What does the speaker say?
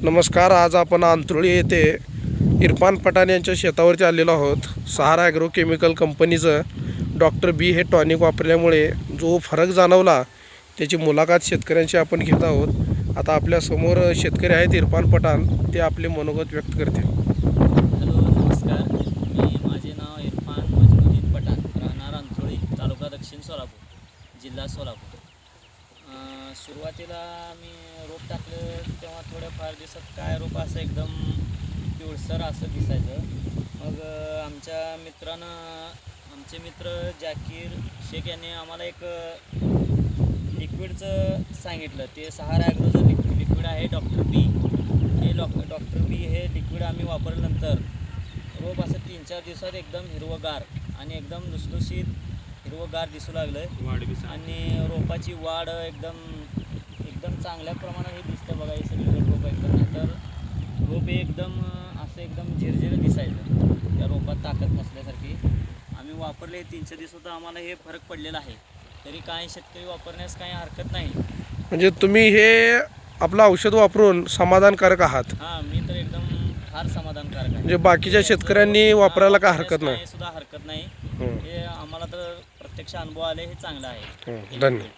नमस्कार. आज आपण अंतुळी येथे इरफान पठाण यांच्या शेतावरती आलेलो आहोत. सहारा ॲग्रो केमिकल कंपनीचं डॉक्टर बी हे टॉनिक वापरल्यामुळे जो फरक जाणवला त्याची मुलाखत शेतकऱ्यांशी आपण घेत आहोत. आता आपल्यासमोर शेतकरी आहेत इरफान पठाण, ते आपले मनोगत व्यक्त करतील. हॅलो, नमस्कार. माझे नाव इरफान मजनुद्दीन पठाण, राहणार अंतुळी, तालुका दक्षिण सोलापूर, जिल्हा सोलापूर. सुरुवातीला मी रोप टाकलं तेव्हा थोड्याफार दिवसात काय रोप असं एकदम पिवळसर असं दिसायचं. मग आमचे मित्र जाकीर शेख यांनी आम्हाला एक लिक्विडचं सांगितलं. ते सहारा ॲग्रोचं लिक्विड आहे डॉक्टर बी. हे डॉक्टर बी हे लिक्विड आम्ही वापरल्यानंतर रोप असं 3-4 दिवसात एकदम हिरवगार आणि एकदम लुसलुशीत हिरवगार दिसू लागलं आणि रोपाची वाढ एकदम चांगल्या प्रमाणात हे दिसतं. बघा, हे सगळे रोप एकदम, तर रोप एकदम असं एकदम झिरझिरं दिसायचं, त्या रोपात ताकद नसल्यासारखी. आम्ही वापरले 3-4 दिवसात आम्हाला हे फरक पडलेला आहे. तरी काही शेतकरी वापरण्यास काही हरकत नाही. म्हणजे तुम्ही हे आपलं औषध वापरून समाधानकारक आहात? हां, मी तर एकदम फार समाधानकारक आहे. म्हणजे बाकीच्या शेतकऱ्यांनी वापरायला काय हरकत नाही? सुद्धा हरकत नाही. हे आम्हाला तर प्रत्यक्ष अनुभव आले, हे चांगलं आहे. धन्यवाद.